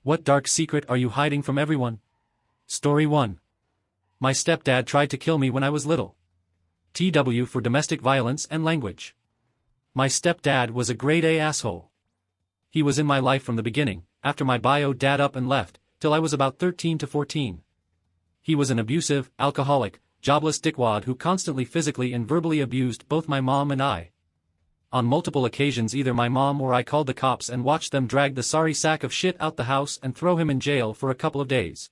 What dark secret are you hiding from everyone? Story 1. My stepdad tried to kill me when I was little. TW for domestic violence and language. My stepdad was a grade A asshole. He was in my life from the beginning, after my bio dad up and left, till I was about 13 to 14. He was an abusive, alcoholic, jobless dickwad who constantly physically and verbally abused both my mom and I. On multiple occasions either my mom or I called the cops and watched them drag the sorry sack of shit out the house and throw him in jail for a couple of days.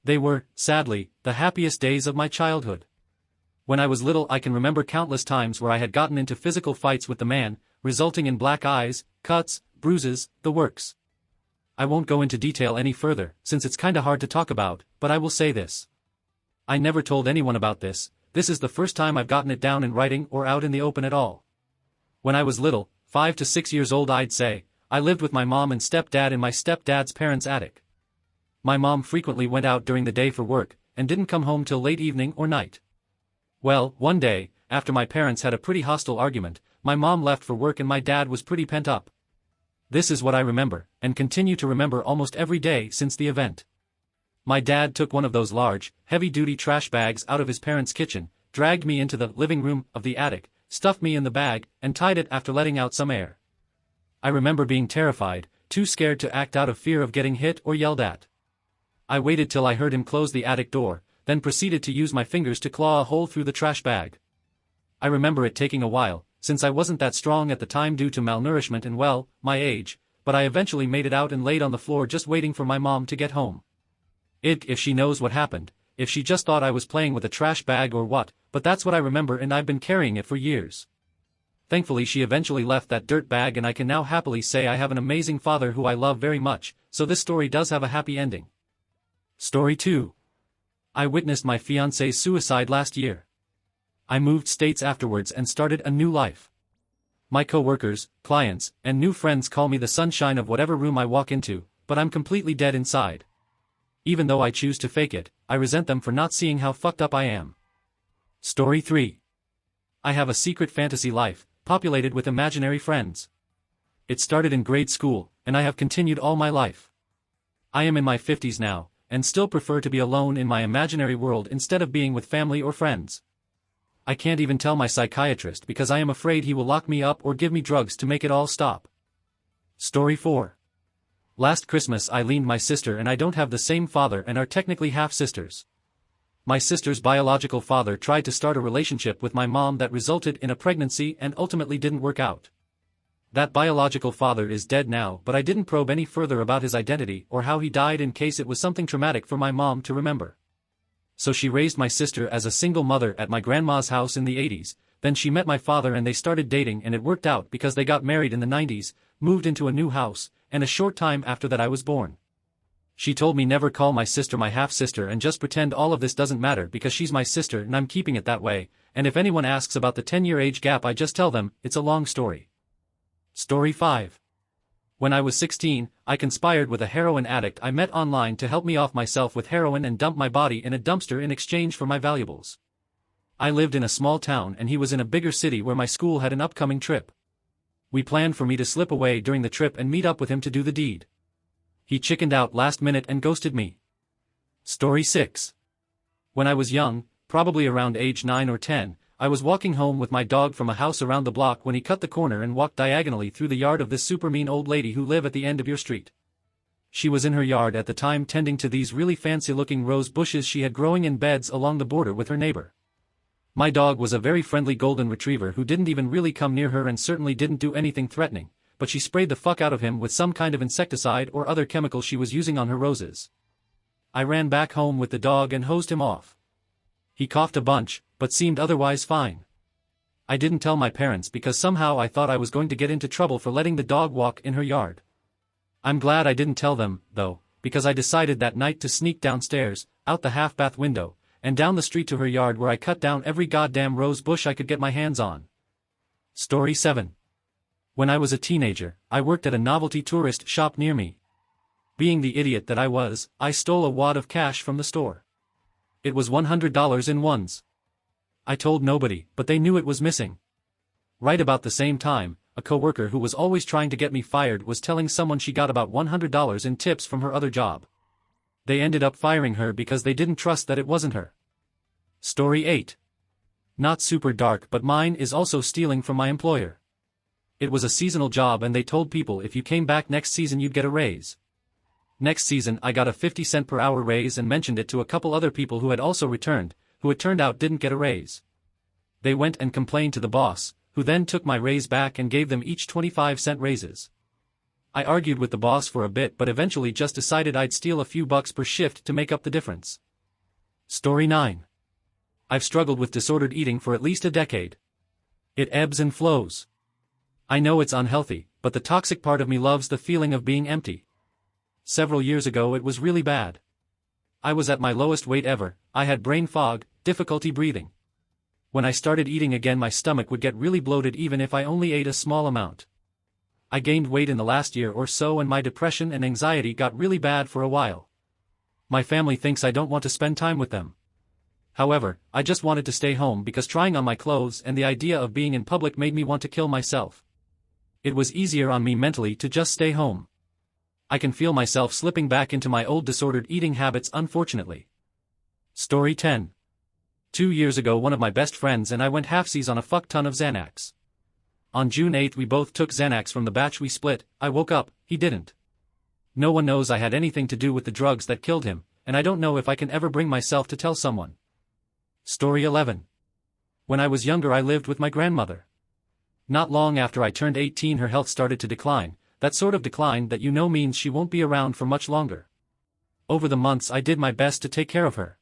They were, sadly, the happiest days of my childhood. When I was little I can remember countless times where I had gotten into physical fights with the man, resulting in black eyes, cuts, bruises, the works. I won't go into detail any further, since it's kinda hard to talk about, but I will say this. I never told anyone about this. This is the first time I've gotten it down in writing or out in the open at all. When I was little, 5 to 6 years old I'd say, I lived with my mom and stepdad in my stepdad's parents' attic. My mom frequently went out during the day for work, and didn't come home till late evening or night. Well, one day, after my parents had a pretty hostile argument, my mom left for work and my dad was pretty pent up. This is what I remember, and continue to remember almost every day since the event. My dad took one of those large, heavy-duty trash bags out of his parents' kitchen, dragged me into the living room of the attic, stuffed me in the bag, and tied it after letting out some air. I remember being terrified, too scared to act out of fear of getting hit or yelled at. I waited till I heard him close the attic door, then proceeded to use my fingers to claw a hole through the trash bag. I remember it taking a while, since I wasn't that strong at the time due to malnourishment and well, my age, but I eventually made it out and laid on the floor just waiting for my mom to get home. If she knows what happened, if she just thought I was playing with a trash bag or what, but that's what I remember and I've been carrying it for years. Thankfully she eventually left that dirt bag and I can now happily say I have an amazing father who I love very much, so this story does have a happy ending. Story 2. I witnessed my fiancé's suicide last year. I moved states afterwards and started a new life. My co-workers, clients, and new friends call me the sunshine of whatever room I walk into, but I'm completely dead inside. Even though I choose to fake it, I resent them for not seeing how fucked up I am. Story 3. I have a secret fantasy life, populated with imaginary friends. It started in grade school, and I have continued all my life. I am in my 50s now, and still prefer to be alone in my imaginary world instead of being with family or friends. I can't even tell my psychiatrist because I am afraid he will lock me up or give me drugs to make it all stop. Story 4. Last Christmas I leaned my sister and I don't have the same father and are technically half-sisters. My sister's biological father tried to start a relationship with my mom that resulted in a pregnancy and ultimately didn't work out. That biological father is dead now, but I didn't probe any further about his identity or how he died in case it was something traumatic for my mom to remember. So she raised my sister as a single mother at my grandma's house in the 80s, then she met my father and they started dating and it worked out because they got married in the 90s, moved into a new house, and a short time after that I was born. She told me never call my sister my half-sister and just pretend all of this doesn't matter because she's my sister and I'm keeping it that way, and if anyone asks about the 10-year age gap I just tell them, it's a long story. Story 5. When I was 16, I conspired with a heroin addict I met online to help me off myself with heroin and dump my body in a dumpster in exchange for my valuables. I lived in a small town and he was in a bigger city where my school had an upcoming trip. We planned for me to slip away during the trip and meet up with him to do the deed. He chickened out last minute and ghosted me. Story 6. When I was young, probably around age 9 or 10, I was walking home with my dog from a house around the block when he cut the corner and walked diagonally through the yard of this super mean old lady who lived at the end of your street. She was in her yard at the time tending to these really fancy-looking rose bushes she had growing in beds along the border with her neighbor. My dog was a very friendly golden retriever who didn't even really come near her and certainly didn't do anything threatening, but she sprayed the fuck out of him with some kind of insecticide or other chemical she was using on her roses. I ran back home with the dog and hosed him off. He coughed a bunch, but seemed otherwise fine. I didn't tell my parents because somehow I thought I was going to get into trouble for letting the dog walk in her yard. I'm glad I didn't tell them, though, because I decided that night to sneak downstairs, out the half-bath window, and down the street to her yard where I cut down every goddamn rose bush I could get my hands on. Story 7. When I was a teenager, I worked at a novelty tourist shop near me. Being the idiot that I was, I stole a wad of cash from the store. It was $100 in ones. I told nobody, but they knew it was missing. Right about the same time, a coworker who was always trying to get me fired was telling someone she got about $100 in tips from her other job. They ended up firing her because they didn't trust that it wasn't her. Story 8. Not super dark, but mine is also stealing from my employer. It was a seasonal job and they told people if you came back next season you'd get a raise. Next season I got a 50-cent per hour raise and mentioned it to a couple other people who had also returned, who it turned out didn't get a raise. They went and complained to the boss, who then took my raise back and gave them each 25-cent raises. I argued with the boss for a bit but eventually just decided I'd steal a few bucks per shift to make up the difference. Story 9. I've struggled with disordered eating for at least a decade. It ebbs and flows. I know it's unhealthy, but the toxic part of me loves the feeling of being empty. Several years ago it was really bad. I was at my lowest weight ever, I had brain fog, difficulty breathing. When I started eating again my stomach would get really bloated even if I only ate a small amount. I gained weight in the last year or so and my depression and anxiety got really bad for a while. My family thinks I don't want to spend time with them. However, I just wanted to stay home because trying on my clothes and the idea of being in public made me want to kill myself. It was easier on me mentally to just stay home. I can feel myself slipping back into my old disordered eating habits unfortunately. Story 10. 2 years ago one of my best friends and I went halfsies on a fuck ton of Xanax. On June 8 we both took Xanax from the batch we split. I woke up, he didn't. No one knows I had anything to do with the drugs that killed him, and I don't know if I can ever bring myself to tell someone. Story 11. When I was younger I lived with my grandmother. Not long after I turned 18 her health started to decline, that sort of decline that you know means she won't be around for much longer. Over the months I did my best to take care of her.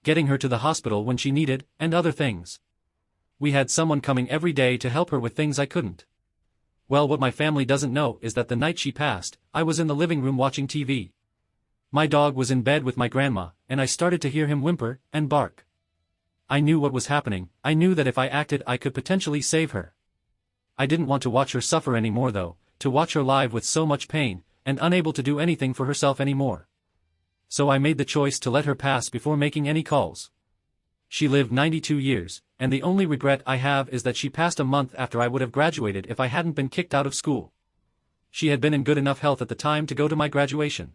Getting her to the hospital when she needed, and other things. We had someone coming every day to help her with things I couldn't. Well, what my family doesn't know is that the night she passed, I was in the living room watching TV. My dog was in bed with my grandma, and I started to hear him whimper and bark. I knew what was happening. I knew that if I acted I could potentially save her. I didn't want to watch her suffer anymore though, to watch her live with so much pain, and unable to do anything for herself anymore. So I made the choice to let her pass before making any calls. She lived 92 years, and the only regret I have is that she passed a month after I would have graduated if I hadn't been kicked out of school. She had been in good enough health at the time to go to my graduation.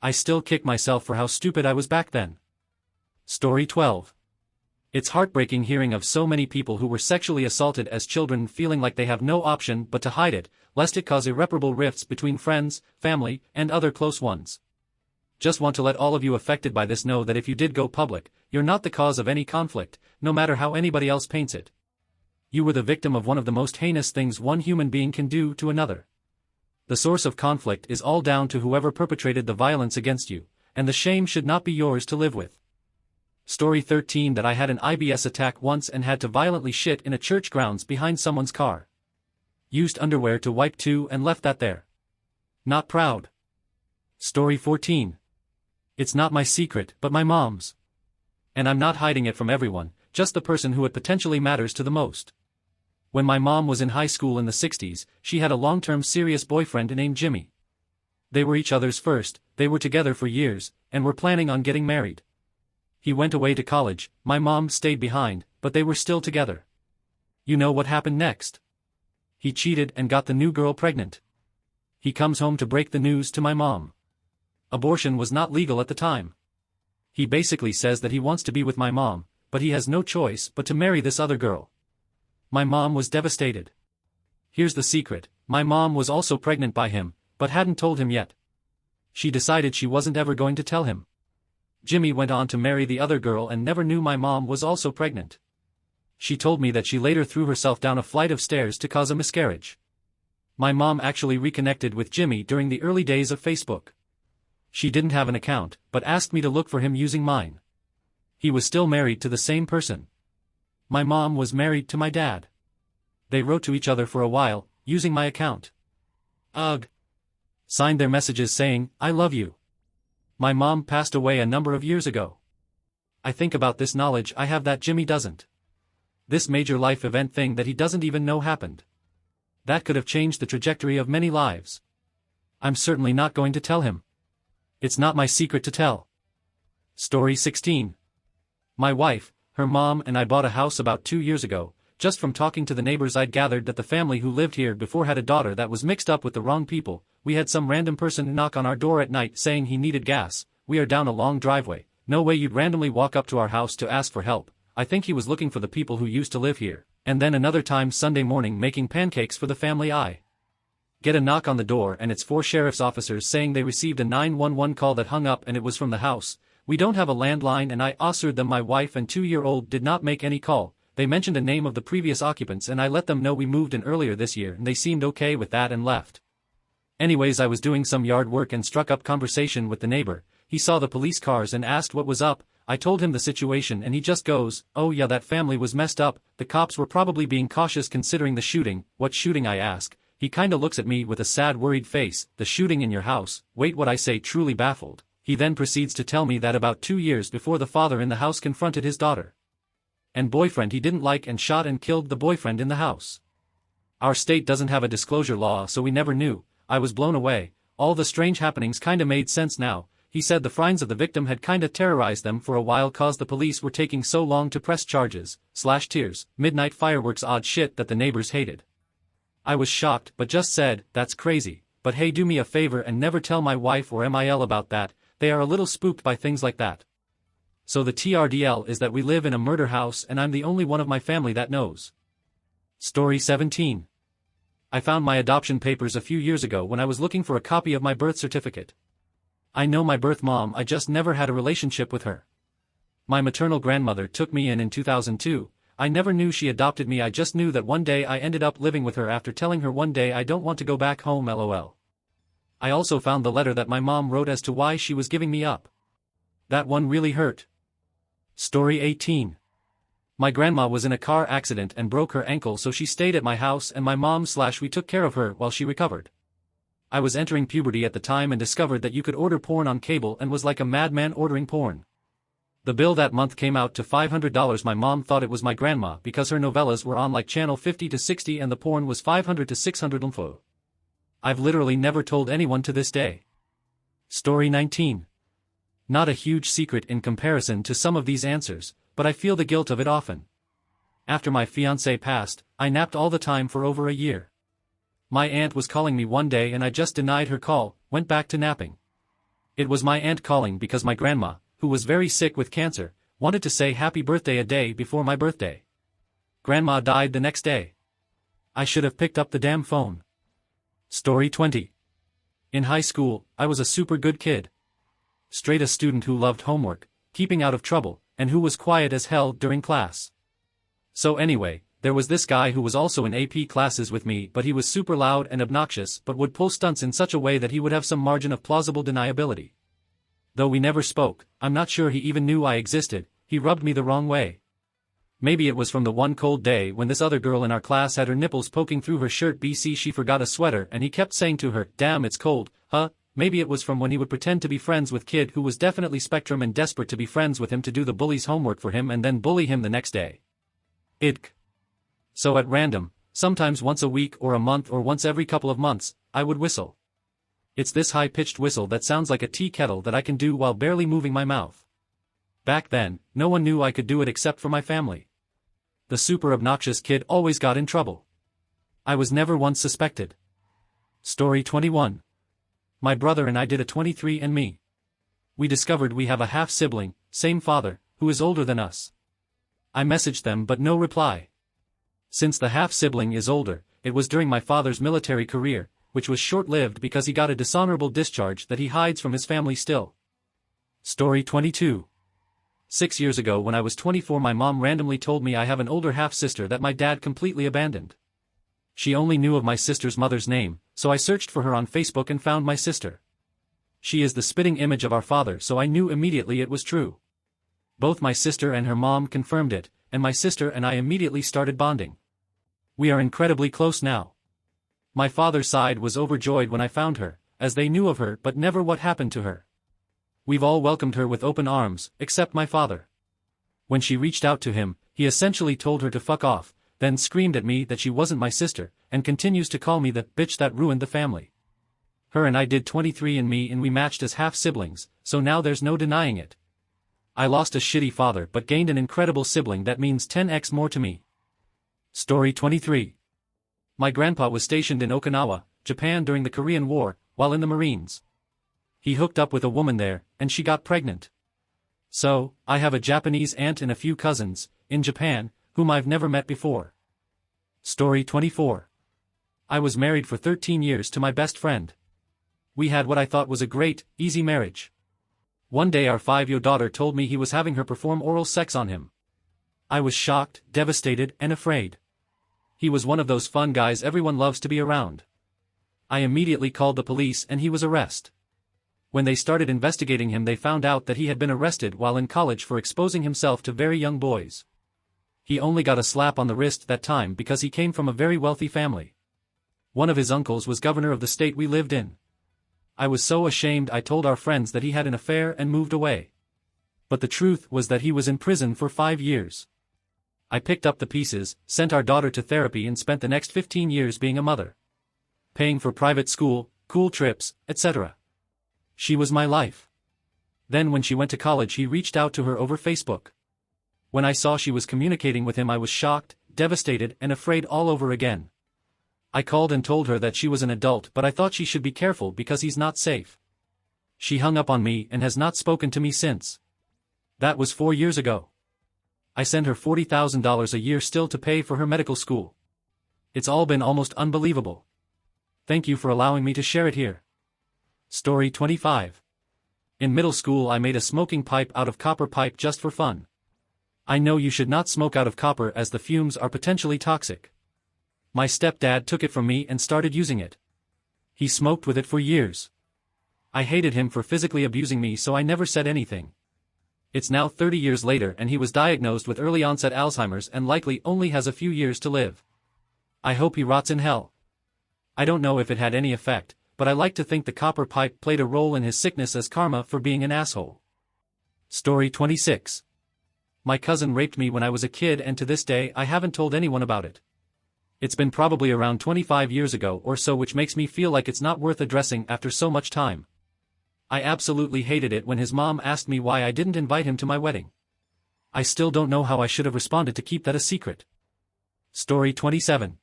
I still kick myself for how stupid I was back then. Story 12. It's heartbreaking hearing of so many people who were sexually assaulted as children feeling like they have no option but to hide it, lest it cause irreparable rifts between friends, family, and other close ones. Just want to let all of you affected by this know that if you did go public, you're not the cause of any conflict, no matter how anybody else paints it. You were the victim of one of the most heinous things one human being can do to another. The source of conflict is all down to whoever perpetrated the violence against you, and the shame should not be yours to live with. Story 13 that I had an IBS attack once and had to violently shit in a church grounds behind someone's car. Used underwear to wipe too and left that there. Not proud. Story 14. It's not my secret but my mom's. And I'm not hiding it from everyone, just the person who it potentially matters to the most. When my mom was in high school in the 60s, she had a long-term serious boyfriend named Jimmy. They were each other's first, they were together for years, and were planning on getting married. He went away to college, my mom stayed behind, but they were still together. You know what happened next? He cheated and got the new girl pregnant. He comes home to break the news to my mom. Abortion was not legal at the time. He basically says that he wants to be with my mom, but he has no choice but to marry this other girl. My mom was devastated. Here's the secret, my mom was also pregnant by him, but hadn't told him yet. She decided she wasn't ever going to tell him. Jimmy went on to marry the other girl and never knew my mom was also pregnant. She told me that she later threw herself down a flight of stairs to cause a miscarriage. My mom actually reconnected with Jimmy during the early days of Facebook. She didn't have an account, but asked me to look for him using mine. He was still married to the same person. My mom was married to my dad. They wrote to each other for a while, using my account. Ugh. Signed their messages saying, "I love you." My mom passed away a number of years ago. I think about this knowledge I have that Jimmy doesn't. This major life event thing that he doesn't even know happened. That could have changed the trajectory of many lives. I'm certainly not going to tell him. It's not my secret to tell. Story 16. My wife, her mom and I bought a house about 2 years ago, Just from talking to the neighbors I'd gathered that the family who lived here before had a daughter that was mixed up with the wrong people. We had some random person knock on our door at night saying he needed gas. We are down a long driveway. No way you'd randomly walk up to our house to ask for help. I think he was looking for the people who used to live here. And then another time Sunday morning making pancakes for the family I get a knock on the door and it's 4 sheriff's officers saying they received a 911 call that hung up and it was from the house. We don't have a landline and I assured them my wife and 2-year-old did not make any call. They mentioned a name of the previous occupants and I let them know we moved in earlier this year and they seemed okay with that and left. Anyways, I was doing some yard work and struck up conversation with the neighbor. He saw the police cars and asked what was up. I told him the situation and he just goes, "Oh yeah, that family was messed up. The cops were probably being cautious considering the shooting." "What shooting?" I ask. He kinda looks at me with a sad worried face. "The shooting in your house." Wait, what? I say, truly baffled. He then proceeds to tell me that about 2 years before the father in the house confronted his daughter and boyfriend he didn't like and shot and killed the boyfriend in the house. Our state doesn't have a disclosure law so we never knew. I was blown away. All the strange happenings kinda made sense now. He said the friends of the victim had kinda terrorized them for a while cause the police were taking so long to press charges, /tears, midnight fireworks, odd shit that the neighbors hated. I was shocked but just said, "That's crazy, but hey, do me a favor and never tell my wife or MIL about that. They are a little spooked by things like that." So the TRDL is that we live in a murder house and I'm the only one of my family that knows. Story 17. I found my adoption papers a few years ago when I was looking for a copy of my birth certificate. I know my birth mom, I just never had a relationship with her. My maternal grandmother took me in 2002. I never knew she adopted me, I just knew that one day I ended up living with her after telling her one day I don't want to go back home, lol. I also found the letter that my mom wrote as to why she was giving me up. That one really hurt. Story 18. My grandma was in a car accident and broke her ankle, so she stayed at my house and my mom/we took care of her while she recovered. I was entering puberty at the time and discovered that you could order porn on cable and was like a madman ordering porn. The bill that month came out to $500. My mom thought it was my grandma because her novellas were on like channel 50 to 60 and the porn was 500 to 600 info. I've literally never told anyone to this day. Story 19. Not a huge secret in comparison to some of these answers, but I feel the guilt of it often. After my fiancé passed, I napped all the time for over a year. My aunt was calling me one day and I just denied her call, went back to napping. It was my aunt calling because my grandma, who was very sick with cancer, wanted to say happy birthday a day before my birthday. Grandma died the next day. I should have picked up the damn phone. Story 20. In high school, I was a super good kid. Straight A student who loved homework, keeping out of trouble, and who was quiet as hell during class. So anyway, there was this guy who was also in AP classes with me, but he was super loud and obnoxious but would pull stunts in such a way that he would have some margin of plausible deniability. Though we never spoke, I'm not sure he even knew I existed, he rubbed me the wrong way. Maybe it was from the one cold day when this other girl in our class had her nipples poking through her shirt BC she forgot a sweater and he kept saying to her, "Damn, it's cold, huh?" Maybe it was from when he would pretend to be friends with kid who was definitely spectrum and desperate to be friends with him to do the bully's homework for him and then bully him the next day. Idk. So at random, sometimes once a week or a month or once every couple of months, I would whistle. It's this high-pitched whistle that sounds like a tea kettle that I can do while barely moving my mouth. Back then, no one knew I could do it except for my family. The super obnoxious kid always got in trouble. I was never once suspected. Story 21. My brother and I did a 23andMe. We discovered we have a half-sibling, same father, who is older than us. I messaged them but no reply. Since the half-sibling is older, it was during my father's military career, which was short-lived because he got a dishonorable discharge that he hides from his family still. Story 22. 6 years ago when I was 24, my mom randomly told me I have an older half-sister that my dad completely abandoned. She only knew of my sister's mother's name, so I searched for her on Facebook and found my sister. She is the spitting image of our father, so I knew immediately it was true. Both my sister and her mom confirmed it, and my sister and I immediately started bonding. We are incredibly close now. My father's side was overjoyed when I found her, as they knew of her but never what happened to her. We've all welcomed her with open arms, except my father. When she reached out to him, he essentially told her to fuck off, then screamed at me that she wasn't my sister, and continues to call me the bitch that ruined the family. Her and I did 23andMe and we matched as half-siblings, so now there's no denying it. I lost a shitty father but gained an incredible sibling that means 10x more to me. Story 23. My grandpa was stationed in Okinawa, Japan during the Korean War, while in the Marines. He hooked up with a woman there, and she got pregnant. So, I have a Japanese aunt and a few cousins, in Japan, whom I've never met before. Story 24. I was married for 13 years to my best friend. We had what I thought was a great, easy marriage. One day our 5-year daughter told me he was having her perform oral sex on him. I was shocked, devastated, and afraid. He was one of those fun guys everyone loves to be around. I immediately called the police and he was arrested. When they started investigating him they found out that he had been arrested while in college for exposing himself to very young boys. He only got a slap on the wrist that time because he came from a very wealthy family. One of his uncles was governor of the state we lived in. I was so ashamed I told our friends that he had an affair and moved away. But the truth was that he was in prison for 5 years. I picked up the pieces, sent our daughter to therapy and spent the next 15 years being a mother. Paying for private school, cool trips, etc. She was my life. Then when she went to college he reached out to her over Facebook. When I saw she was communicating with him I was shocked, devastated and afraid all over again. I called and told her that she was an adult but I thought she should be careful because he's not safe. She hung up on me and has not spoken to me since. That was 4 years ago. I send her $40,000 a year still to pay for her medical school. It's all been almost unbelievable. Thank you for allowing me to share it here. Story 25. In middle school I made a smoking pipe out of copper pipe just for fun. I know you should not smoke out of copper as the fumes are potentially toxic. My stepdad took it from me and started using it. He smoked with it for years. I hated him for physically abusing me so I never said anything. It's now 30 years later and he was diagnosed with early onset Alzheimer's and likely only has a few years to live. I hope he rots in hell. I don't know if it had any effect, but I like to think the copper pipe played a role in his sickness as karma for being an asshole. Story 26. My cousin raped me when I was a kid and to this day I haven't told anyone about it. It's been probably around 25 years ago or so, which makes me feel like it's not worth addressing after so much time. I absolutely hated it when his mom asked me why I didn't invite him to my wedding. I still don't know how I should have responded to keep that a secret. Story 27.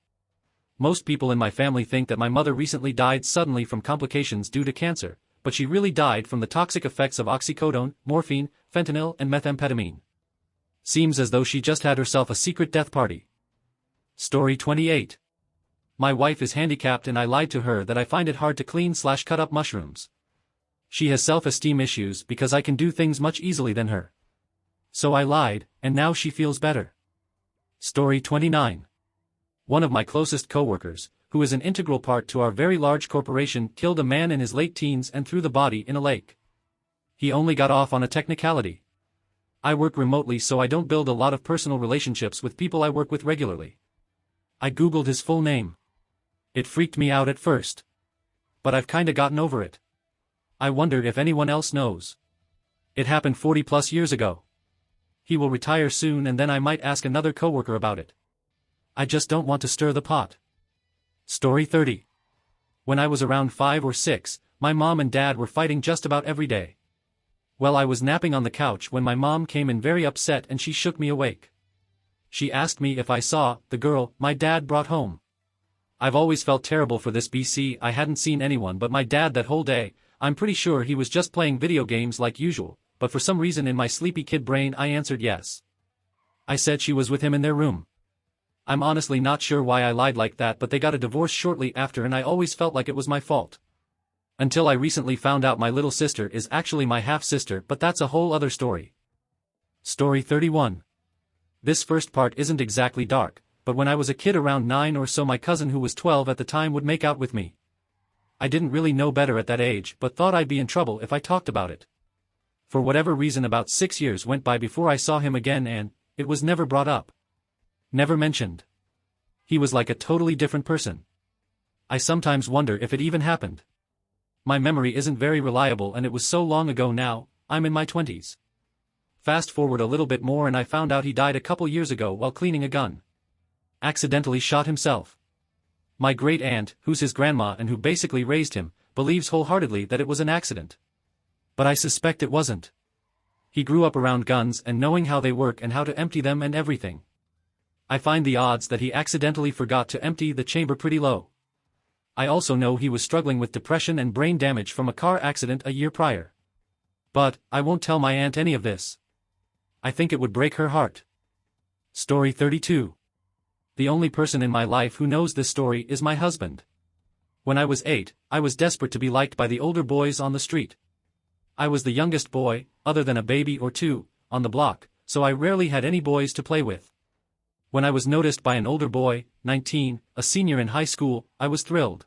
Most people in my family think that my mother recently died suddenly from complications due to cancer, but she really died from the toxic effects of oxycodone, morphine, fentanyl and methamphetamine. Seems as though she just had herself a secret death party. Story 28. My wife is handicapped and I lied to her that I find it hard to clean/cut up mushrooms. She has self-esteem issues because I can do things much easily than her. So I lied, and now she feels better. Story 29. One of my closest co-workers, who is an integral part to our very large corporation, killed a man in his late teens and threw the body in a lake. He only got off on a technicality. I work remotely so I don't build a lot of personal relationships with people I work with regularly. I googled his full name. It freaked me out at first. But I've kinda gotten over it. I wonder if anyone else knows. It happened 40+ years ago. He will retire soon and then I might ask another coworker about it. I just don't want to stir the pot. Story 30. When I was around 5 or 6, my mom and dad were fighting just about every day. Well, I was napping on the couch when my mom came in very upset and she shook me awake. She asked me if I saw the girl my dad brought home. I've always felt terrible for this BC. I hadn't seen anyone but my dad that whole day. I'm pretty sure he was just playing video games like usual, but for some reason in my sleepy kid brain I answered yes. I said she was with him in their room. I'm honestly not sure why I lied like that, but they got a divorce shortly after and I always felt like it was my fault. Until I recently found out my little sister is actually my half-sister, but that's a whole other story. Story 31. This first part isn't exactly dark, but when I was a kid around 9 or so my cousin who was 12 at the time would make out with me. I didn't really know better at that age but thought I'd be in trouble if I talked about it. For whatever reason about 6 years went by before I saw him again and it was never brought up. Never mentioned. He was like a totally different person. I sometimes wonder if it even happened. My memory isn't very reliable and it was so long ago now. I'm in my 20s. Fast forward a little bit more and I found out he died a couple years ago while cleaning a gun. Accidentally shot himself. My great aunt, who's his grandma and who basically raised him, believes wholeheartedly that it was an accident. But I suspect it wasn't. He grew up around guns and knowing how they work and how to empty them and everything. I find the odds that he accidentally forgot to empty the chamber pretty low. I also know he was struggling with depression and brain damage from a car accident a year prior. But, I won't tell my aunt any of this. I think it would break her heart. Story 32. The only person in my life who knows this story is my husband. When I was 8, I was desperate to be liked by the older boys on the street. I was the youngest boy, other than a baby or two, on the block, so I rarely had any boys to play with. When I was noticed by an older boy, 19, a senior in high school, I was thrilled.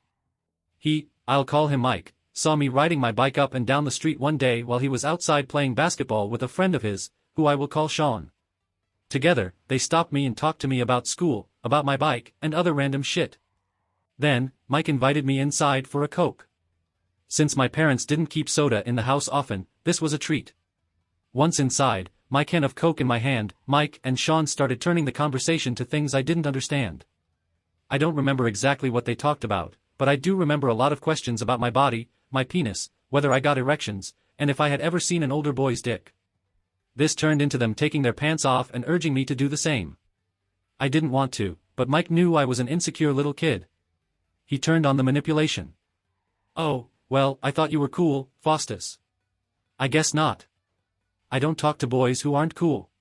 He, I'll call him Mike, saw me riding my bike up and down the street one day while he was outside playing basketball with a friend of his, who I will call Sean. Together, they stopped me and talked to me about school, about my bike, and other random shit. Then, Mike invited me inside for a Coke. Since my parents didn't keep soda in the house often, this was a treat. Once inside, my can of Coke in my hand, Mike and Sean started turning the conversation to things I didn't understand. I don't remember exactly what they talked about, but I do remember a lot of questions about my body, my penis, whether I got erections, and if I had ever seen an older boy's dick. This turned into them taking their pants off and urging me to do the same. I didn't want to, but Mike knew I was an insecure little kid. He turned on the manipulation. Oh, well, I thought you were cool, Faustus. I guess not. I don't talk to boys who aren't cool.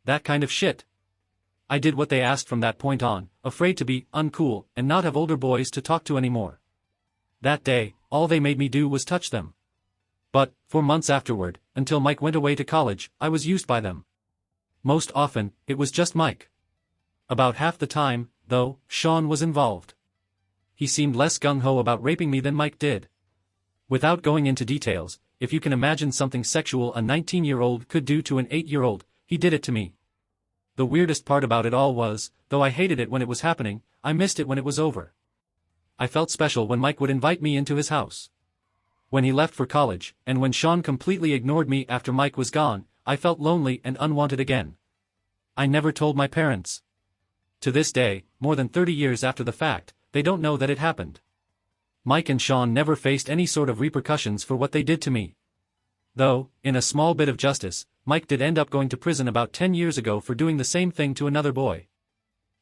That kind of shit. I did what they asked from that point on, afraid to be uncool and not have older boys to talk to anymore. That day, all they made me do was touch them. But, for months afterward, until Mike went away to college, I was used by them. Most often, it was just Mike. About half the time, though, Sean was involved. He seemed less gung-ho about raping me than Mike did. Without going into details, if you can imagine something sexual a 19-year-old could do to an 8-year-old, he did it to me. The weirdest part about it all was, though I hated it when it was happening, I missed it when it was over. I felt special when Mike would invite me into his house. When he left for college, and when Sean completely ignored me after Mike was gone, I felt lonely and unwanted again. I never told my parents. To this day, more than 30 years after the fact, they don't know that it happened. Mike and Sean never faced any sort of repercussions for what they did to me. Though, in a small bit of justice, Mike did end up going to prison about 10 years ago for doing the same thing to another boy.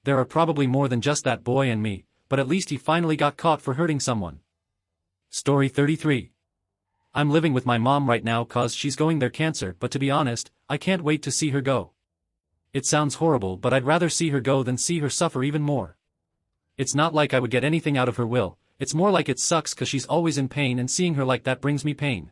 There are probably more than just that boy and me, but at least he finally got caught for hurting someone. Story 33. I'm living with my mom right now cause she's going there cancer, but to be honest, I can't wait to see her go. It sounds horrible, but I'd rather see her go than see her suffer even more. It's not like I would get anything out of her will, it's more like it sucks cause she's always in pain and seeing her like that brings me pain.